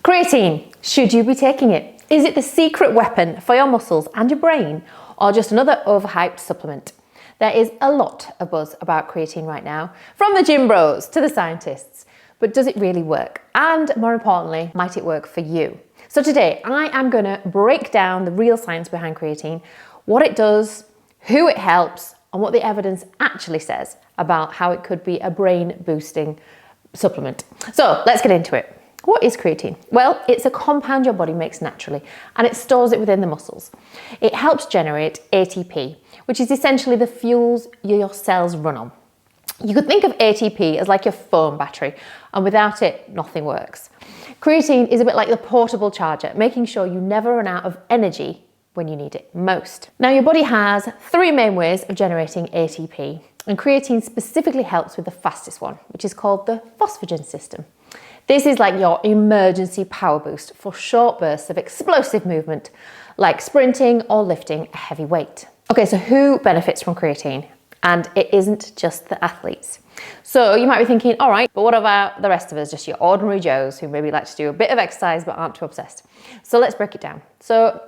Creatine, should you be taking it? Is it the secret weapon for your muscles and your brain, or just another overhyped supplement? There is a lot of buzz about creatine right now, from the gym bros to the scientists. But does it really work? And more importantly, might it work for you? So today I am going to break down the real science behind creatine, what it does, who it helps, and what the evidence actually says about how it could be a brain boosting supplement. So let's get into it. What is creatine? Well, it's a compound your body makes naturally and it stores it within the muscles. It helps generate ATP, which is essentially the fuels your cells run on. You could think of ATP as like your phone battery, and without it, nothing works. Creatine is a bit like the portable charger, making sure you never run out of energy when you need it most. Now, your body has three main ways of generating ATP, and creatine specifically helps with the fastest one, which is called the phosphagen system. This is like your emergency power boost for short bursts of explosive movement, like sprinting or lifting a heavy weight. Okay, so who benefits from creatine? And it isn't just the athletes. So you might be thinking, all right, but what about the rest of us, just your ordinary Joes who maybe like to do a bit of exercise but aren't too obsessed? So let's break it down. So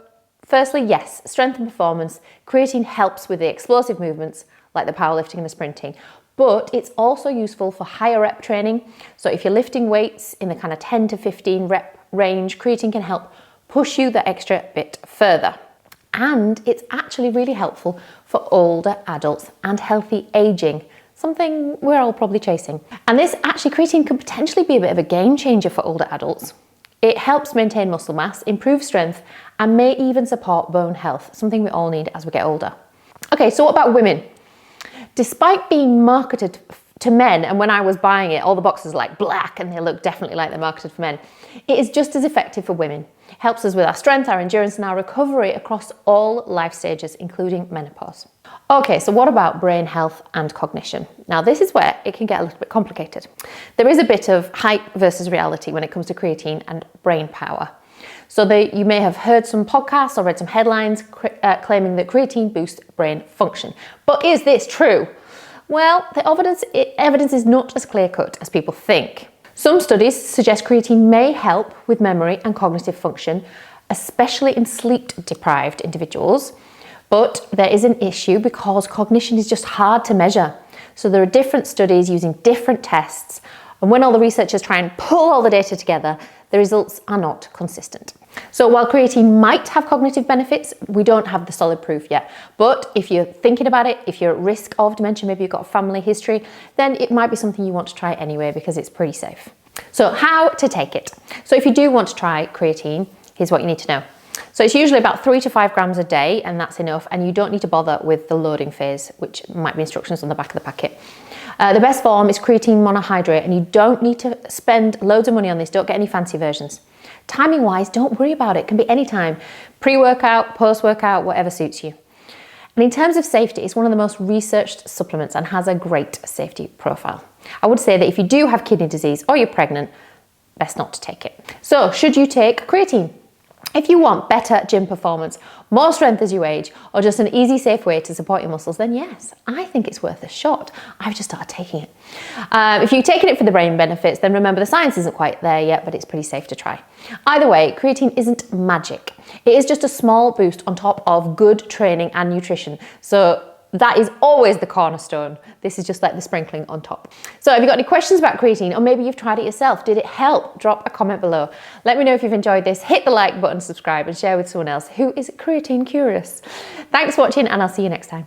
firstly, yes, strength and performance. Creatine helps with the explosive movements like the powerlifting and the sprinting, but it's also useful for higher rep training. So if you're lifting weights in the kind of 10 to 15 rep range, creatine can help push you the extra bit further. And it's actually really helpful for older adults and healthy aging, something we're all probably chasing. And this actually, creatine can potentially be a bit of a game changer for older adults. It helps maintain muscle mass, improve strength, and may even support bone health, something we all need as we get older. Okay, so what about women? Despite being marketed to men, and when I was buying it, all the boxes are like black and they look definitely like they're marketed for men, it is just as effective for women. It helps us with our strength, our endurance, and our recovery across all life stages, including menopause. Okay, so what about brain health and cognition? Now, this is where it can get a little bit complicated. There is a bit of hype versus reality when it comes to creatine and brain power. So you may have heard some podcasts or read some headlines claiming that creatine boosts brain function. But is this true? Well, the evidence is not as clear-cut as people think. Some studies suggest creatine may help with memory and cognitive function, especially in sleep-deprived individuals. But there is an issue because cognition is just hard to measure. So there are different studies using different tests, and when all the researchers try and pull all the data together, the results are not consistent. So while creatine might have cognitive benefits, we don't have the solid proof yet. But if you're thinking about it, if you're at risk of dementia, maybe you've got a family history, then it might be something you want to try anyway because it's pretty safe. So how to take it? So if you do want to try creatine, here's what you need to know. So it's usually about 3 to 5 grams a day, and that's enough. And you don't need to bother with the loading phase, which might be instructions on the back of the packet. The best form is creatine monohydrate, and you don't need to spend loads of money on this. Don't get any fancy versions. Timing wise, don't worry about it. It can be any time. Pre-workout, post-workout, whatever suits you. And in terms of safety, it's one of the most researched supplements and has a great safety profile. I would say that if you do have kidney disease or you're pregnant, best not to take it. So should you take creatine? If you want better gym performance, more strength as you age, or just an easy, safe way to support your muscles, then yes, I think it's worth a shot. I've just started taking it. If you're taking it for the brain benefits, then remember the science isn't quite there yet, but it's pretty safe to try. Either way, creatine isn't magic. It is just a small boost on top of good training and nutrition. So that is always the cornerstone. This is just like the sprinkling on top. So have you got any questions about creatine, or maybe you've tried it yourself? Did it help? Drop a comment below. Let me know if you've enjoyed this. Hit the like button, subscribe, and share with someone else who is creatine curious. Thanks for watching, and I'll see you next time.